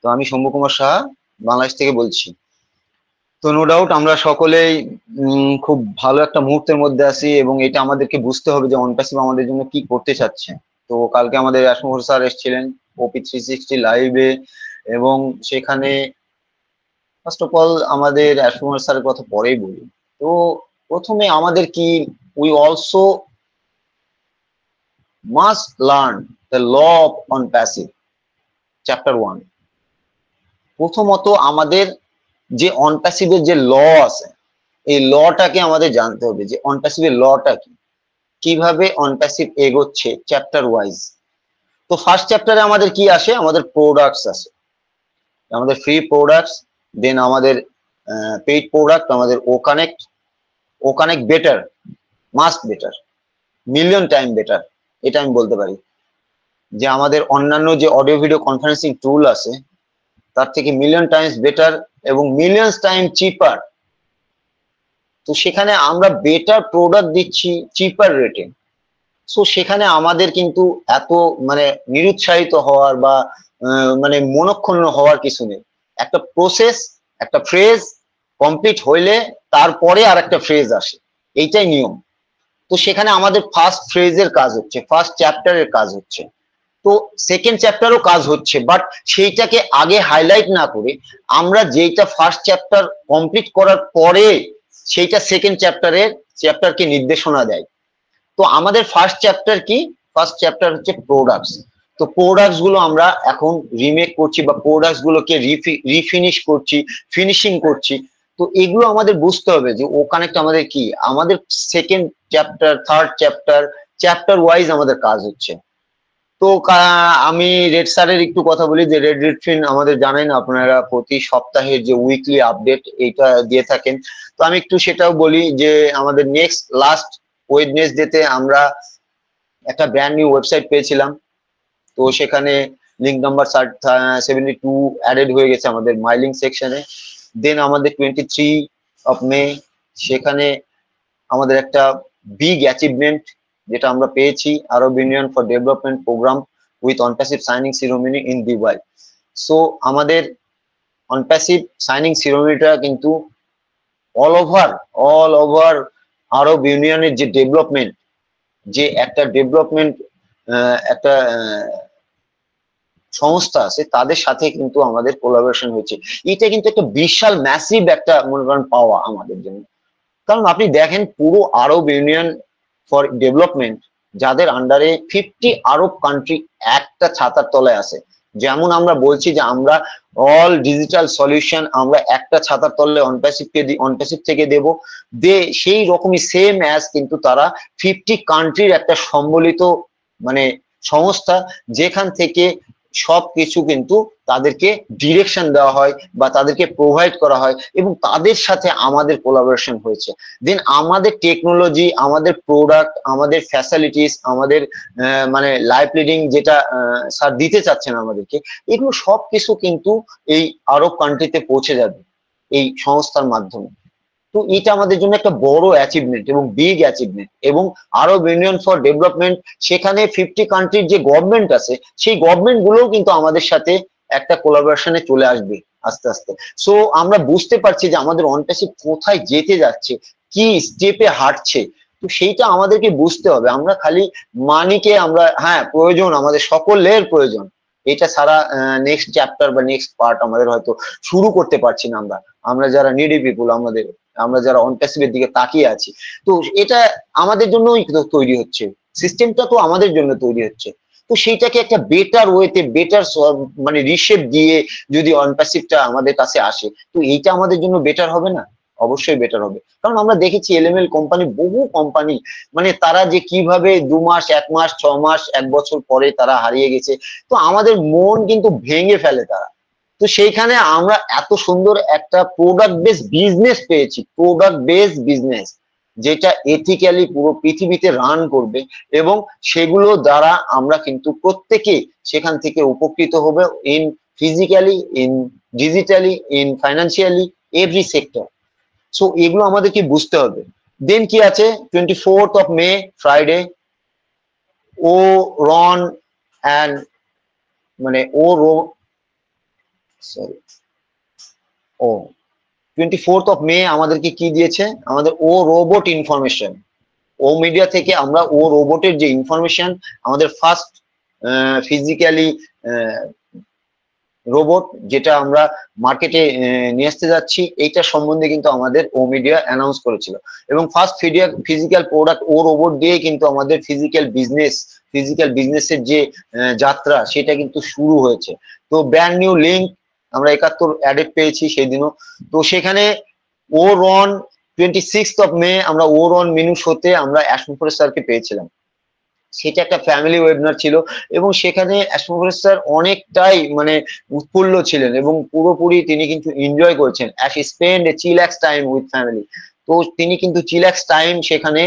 তো আমি শম্ভু কুমার সাহা বাংলাদেশ থেকে বলছি। তো নো ডাউট আমরা সকলেই খুব ভালো একটা মুহূর্তের মধ্যে আছি এবং এটা আমাদেরকে বুঝতে হবে যে অনপ্যাসিভ আমাদের জন্য কি করতে চাচ্ছে। তো কালকে আমাদের রাসমোহন স্যার এসেছিলেন OP360 লাইভে এবং সেখানে ফার্স্ট অফ অল আমাদের রাসমোহন স্যারের কথা পরেই বলি। তো প্রথমে আমাদের কি we also must learn the law of Onpassive chapter 1। প্রথমত আমাদের যে অনপ্যাসিভের যে ল আছে এই লটাকে আমাদের জানতে হবে যে অনপ্যাসিভের লটা কি, কিভাবে অনপ্যাসিভ এগোচ্ছে চ্যাপ্টার ওয়াইজ। তো ফার্স্ট চ্যাপ্টারে আমাদের কি আসে, আমাদের প্রোডাক্টস আসে, আমাদের ফ্রি প্রোডাক্টস, দেন আমাদের পেইড প্রোডাক্ট, আমাদের ও connect better, must better, million time better, এটা আমি বলতে পারি যে আমাদের অন্যান্য যে অডিও ভিডিও কনফারেন্সিং টুল আছে তার থেকে মিলিয়ন টাইমস বেটার এবং মিলিয়নস টাইম চিপার। তো সেখানে আমরা বেটার প্রোডাক্ট দিচ্ছি চিপার রেটে। সো সেখানে আমাদের কিন্তু এত মানে নিরুৎসাহিত হওয়ার বা মানে মনক্ষুণ্ণ হওয়ার কিছু নেই। একটা প্রসেস, একটা ফ্রেজ কমপ্লিট হইলে তারপরে আর একটা ফ্রেজ আসে, এইটাই নিয়ম। তো সেখানে আমাদের ফার্স্ট ফ্রেজের কাজ হচ্ছে, ফার্স্ট চ্যাপ্টারের কাজ হচ্ছে, তো সেকেন্ড চ্যাপ্টারও কাজ হচ্ছে, বাট সেইটাকে আগে হাইলাইট না করে আমরা যেটা ফার্স্ট চ্যাপ্টার কমপ্লিট করার পরে সেইটা সেকেন্ড চ্যাপ্টারকে নির্দেশনা দেয়। তো আমাদের ফার্স্ট চ্যাপ্টার কি, ফার্স্ট চ্যাপ্টার হচ্ছে প্রোডাক্টস। তো প্রোডাক্টস গুলো আমরা এখন রিমেক করছি বা প্রোডাক্টস গুলোকে রিফিনিশ করছি, ফিনিশিং করছি। তো এগুলো আমাদের বুঝতে হবে যে ও কানেক্ট আমাদের কি, আমাদের second chapter, third chapter wise আমাদের কাজ হচ্ছে। তো আমি রেড স্যারের একটু কথা বলি যে রেড রিট্রিন আমাদের জানেন আপনারা প্রতি সপ্তাহের যে উইকলি আপডেট এইটা দিয়ে থাকেন। তো আমি একটু সেটাও বলি যে আমাদের নেক্সট লাস্ট ওয়েডনেসডেতে আমরা একটা ব্র্যান্ড নিউ ওয়েবসাইট পেয়েছিলাম। তো সেখানে লিঙ্ক নাম্বার 72 অ্যাডেড হয়ে গেছে আমাদের মাইলিং সেকশনে। দেন আমাদের 23 অফ মে সেখানে আমাদের একটা বিগ অ্যাচিভমেন্ট যেটা আমরা পেয়েছি, Arab union for development program with Onpassive signing ceremony in Dubai. So আমাদের অনপ্যাসিভ সাইনিং সিরিমনিটা কিন্তু অল ওভার আরব ইউনিয়নের যে ডেভেলপমেন্ট, যে একটা ডেভেলপমেন্ট একটা সংস্থা আছে তাদের সাথে কিন্তু আমাদের কোলাবোরেশন হয়েছে। এটা কিন্তু একটা বিশাল ম্যাসিভ একটা মনে করেন পাওয়া আমাদের জন্য। কারণ আপনি দেখেন পুরো আরব ইউনিয়ন ফর ডেভেলপমেন্ট যাদের আন্ডারে 50 আরব কান্ট্রি একটা ছাতার তলায় আছে। যেমন আমরা বলছি যে আমরা অল ডিজিটাল সলিউশন আমরা একটা ছাতার তলে অনপ্যাসিভ থেকে দেব, সেই রকমই সেম অ্যাজ কিন্তু তারা 50 কান্ট্রির একটা সম্বলিত মানে সংস্থা, যেখান থেকে সবকিছু কিন্তু তাদেরকে ডিরেকশন দেওয়া হয় বা তাদেরকে প্রোভাইড করা হয় এবং তাদের সাথে আমাদের কোলাবোরেশন হয়েছে। দেন আমাদের টেকনোলজি, আমাদের প্রোডাক্ট, আমাদের ফ্যাসিলিটিস, আমাদের মানে লাইফ লিডিং যেটা স্যার দিতে চাচ্ছেন আমাদেরকে, এগুলো সবকিছু কিন্তু এই আরব কান্ট্রিতে পৌঁছে যাবে এই সংস্থার মাধ্যমে। তো এটা আমাদের জন্য একটা বড় অ্যাচিভমেন্ট এবং বিগ অ্যাচিভমেন্ট। এবং আরব ইউনিয়ন ফর ডেভেলপমেন্ট সেখানে 50 কান্ট্রির যে গভর্নমেন্ট আছে সেই গভর্নমেন্ট গুলোও কিন্তু আমাদের সাথে একটা কোলাবোরেশনে চলে আসবে আস্তে আস্তে। সো আমরা বুঝতে পারছি যে আমাদের অনপ্যাসিভ কোথায় যেতে যাচ্ছে, কি স্টেপে হাঁটছে। তো সেইটা আমাদেরকে বুঝতে হবে। আমরা খালি মানিকে আমরা হ্যাঁ প্রয়োজন, আমাদের সকলের প্রয়োজন, এটা ছাড়া নেক্সট চ্যাপ্টার বা নেক্সট পার্ট আমাদের হয়তো শুরু করতে পারছি না। আমরা যারা নিডি পিপুল, আমরা যারা অনপ্যাসিভের দিকে তাকিয়ে আছি, তো এটা আমাদের জন্যই তৈরি হচ্ছে, সিস্টেমটা তো আমাদের জন্য তৈরি হচ্ছে। তো সেইটাকে একটা বেটার ওয়েতে, বেটার মানে রিশেপ দিয়ে যদি অনপ্যাসিভটা আমাদের কাছে আসে, তো এইটা আমাদের জন্য বেটার হবে না? অবশ্যই বেটার হবে। কারণ আমরা দেখেছি এলএমএল কোম্পানি, বহু কোম্পানি মানে তারা যে কিভাবে 2 মাস, 1 মাস, 6 মাস, 1 বছর পরে তারা হারিয়ে গেছে। তো আমাদের মন কিন্তু ভেঙে ফেলে তারা। তো সেইখানে আমরা এত সুন্দর একটা প্রোডাক্ট বেস বিজনেস পেয়েছি, প্রোডাক্ট বেস বিজনেস যেটা এথিক্যালি পুরো পৃথিবীতে রান করবে এবং সেগুলো দ্বারা আমরা কিন্তু প্রত্যেকে সেখান থেকে উপকৃত হবে, in physically, in digitally, in financially, every sector. So এগুলো আমাদেরকে বুঝতে হবে। দেন কি আছে 24th of May ফ্রাইডে, ও রন অ্যান্ড মানে সরি, ও 24th of May আমাদেরকে কি দিয়েছে, আমাদের ও রোবট ইনফরমেশন, ও মিডিয়া থেকে আমরা ও রোবটের যে ইনফরমেশন, আমাদের ফার্স্ট ফিজিক্যালি রোবট যেটা আমরা মার্কেটে নিয়ে আসতে যাচ্ছি, এইটা সম্বন্ধে কিন্তু আমাদের ও মিডিয়া অ্যানাউন্স করেছিল। এবং first physical product oh robot দিয়ে কিন্তু আমাদের ফিজিক্যাল বিজনেসের যে যাত্রা, সেটা কিন্তু শুরু হয়েছে। তো ব্র্যান্ড নিউ লিঙ্ক আমরা 71 অ্যাডেড পেয়েছি সেই দিনও। তো সেখানে ও রন 26th of May আমরা ও রন মেনু শোতে আমরা অ্যাশমোফোরেস স্যারকে পেয়েছিলাম। সেটা একটা ফ্যামিলি ওয়েবিনার ছিল এবং সেখানে অ্যাশমোফোরেস স্যার অনেকটাই মানে উৎফুল্ল ছিলেন এবং পুরোপুরি তিনি কিন্তু এনজয় করেছেন, অ্যাশ spend a chillax time with family. তো তিনি কিন্তু চিল্যাক্স টাইম সেখানে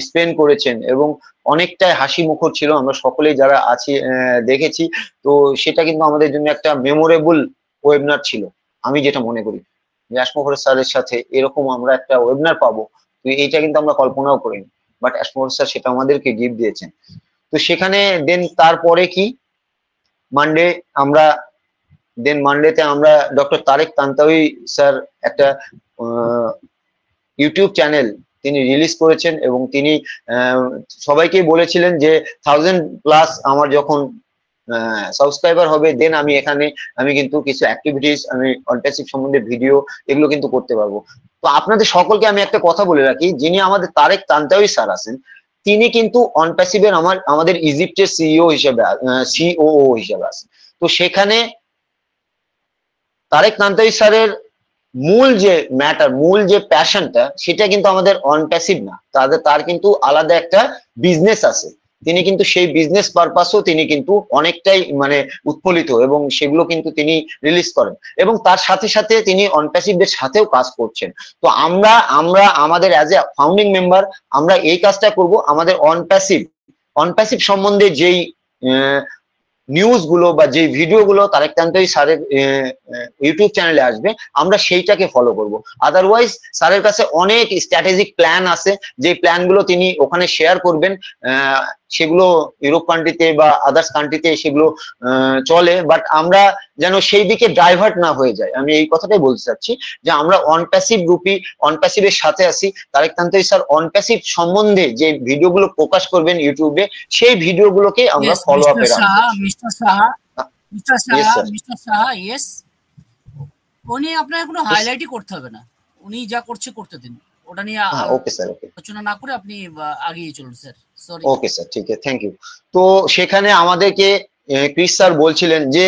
স্পেন্ড করেছেন এবং অনেকটাই হাসি মুখর ছিল, আমরা সকলেই যারা আছি দেখেছি। তো সেটা কিন্তু আমাদের জন্য একটা মেমোরেবল ওয়েবিনার ছিল, আমি যেটা মনে করি যে অ্যাশমোফোরেস স্যারের সাথে এরকম আমরা একটা ওয়েবিনার পাবো, তো এইটা কিন্তু আমরা কল্পনাও করিনি, বাট অ্যাশমোফোরেস স্যার সেটা আমাদেরকে গিফট দিয়েছেন। তো সেখানে দেন তারপরে কি মানডেতে আমরা ডক্টর তারেক তান্তাউই স্যার একটা ইউটিউব চ্যানেল তিনি রিলিজ করেছেন এবং তিনি সবাইকে বলেছিলেন যে 1000+ আমার যখন সাবস্ক্রাইবার হবে দেন আমি কিন্তু কিছু অ্যাক্টিভিটিস, আমি অনপ্যাসিভ সম্বন্ধে ভিডিও এগুলো কিন্তু করতে পারবো। তো আপনাদের সকলকে আমি একটা কথা বলে রাখি, যিনি আমাদের তারেক তান্তাউই স্যার আছেন, তিনি কিন্তু অনপ্যাসিভের আমাদের ইজিপ্টের সিওও হিসেবে আছেন। তো সেখানে তারেক তান্তাউই স্যারের মূল যে প্যাশনটা, সেটা কিন্তু আমাদের অনপ্যাসিভ না, তার কিন্তু আলাদা একটা বিজনেস আছে। তিনি কিন্তু সেই বিজনেস পারপাসও তিনি কিন্তু অনেকটাই মানে উৎফুল্লিত এবং সেগুলো কিন্তু তিনি রিলিজ করেন এবং তার সাথে সাথে তিনি অনপ্যাসিভদের সাথেও কাজ করছেন। তো আমরা আমাদের অ্যাজ এ ফাউন্ডিং মেম্বার আমরা এই কাজটা করব, আমাদের অনপ্যাসিভ সম্বন্ধে যেই নিউজ গুলো বা যে ভিডিও গুলো তারেক তান্তাউই স্যারের ইউটিউব চ্যানেলে আসবে, আমরা সেইটাকে ফলো করব। আদারওয়াইজ স্যারের কাছে অনেক স্ট্র্যাটেজিক প্ল্যান আছে, যে প্ল্যান গুলো তিনি ওখানে শেয়ার করবেন, সেগুলো ইউরোপ কান্ট্রিতে বা আদার্স কান্ট্রিতে সেগুলো চলে, বাট আমরা যেন সেই দিকে ডাইভার্ট না হয়ে যায়। আমি এই কথাটাই বলতে চাচ্ছি যে আমরা অনপ্যাসিভের সাথে আছি। তারেক তান্তাউই স্যার অনপ্যাসিভ সম্বন্ধে যে ভিডিওগুলো প্রকাশ করবেন ইউটিউবে, সেই ভিডিওগুলোকে আমরা ফলো আপে রাখবো। মিস্টার সাহা, ইয়েস, উনি আপনাকে কোনো হাইলাইটই করতে হবে না, উনি যা করছে করতে দিন, ওটা নিয়ে ওকে স্যার, ওকে, আলোচনা না করে আপনি আগিয়ে চলুন স্যার। সরি, ওকে স্যার, ঠিক আছে, থ্যাংক ইউ। তো সেখানে আমাদেরকে ক্রিস স্যার বলছিলেন যে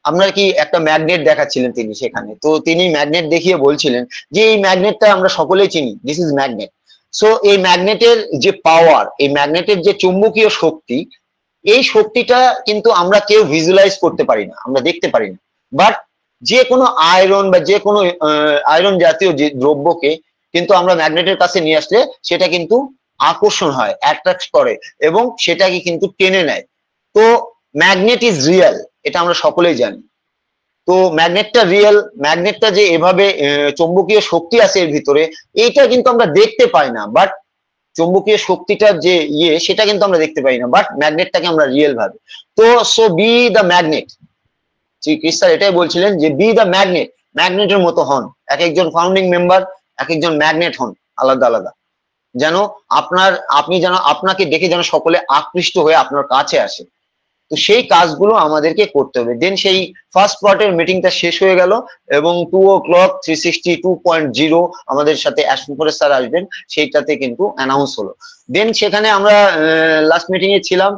আমরা কি একটা ম্যাগনেট দেখাচ্ছিলেন তিনি সেখানে, তো তিনি ম্যাগনেট দেখিয়ে বলছিলেন যে এই ম্যাগনেটটা আমরা সকলেই চিনি, দিস ইজ ম্যাগনেট। সো এই ম্যাগনেটের যে পাওয়ার, এই ম্যাগনেটের যে চুম্বকীয় শক্তি, এই শক্তিটা কিন্তু আমরা কেউ ভিজুয়ালাইজ করতে পারি না, আমরা দেখতে পারি না, বাট যে কোনো আয়রন বা যে কোনো আয়রন জাতীয় যে দ্রব্যকে কিন্তু আমরা ম্যাগনেটের কাছে নিয়ে আসলে সেটা কিন্তু আকর্ষণ হয়, অ্যাট্রাক্ট করে এবং সেটাকে কিন্তু টেনে নেয়। তো ম্যাগনেট ইজ রিয়েল, এটা আমরা সকলেই জানি। তো ম্যাগনেটটা রিয়েল, ম্যাগনেটটা যে এভাবে চৌম্বকীয় শক্তি আছে এর ভিতরে, এইটা কিন্তু আমরা দেখতে পাই না, বাট চৌম্বকীয় শক্তিটার যে সেটা কিন্তু আমরা দেখতে পাই না, বাট ম্যাগনেটটাকে আমরা রিয়েল ভাবে। তো so B the magnet, Chris sir এটাই বলছিলেন যে বি দ্য ম্যাগনেট, ম্যাগনেটের মতো হন, এক একজন ফাউন্ডিং মেম্বার এক একজন ম্যাগনেট হন আলাদা আলাদা, যেন আপনি যেন আপনাকে দেখে যেন সকলে আকৃষ্ট হয়ে আপনার কাছে আসে। তো সেই কাজগুলো আমাদেরকে করতে হবে। দেন সেই ফার্স্ট পার্টের মিটিংটা শেষ হয়ে গেল এবং 2 o'clock 360 আমাদের সাথে অ্যাশমোফোরেস স্যার আসবেন, সেইটাতে কিন্তু অ্যানাউন্স হলো। দেন সেখানে আমরা লাস্ট মিটিং এ ছিলাম।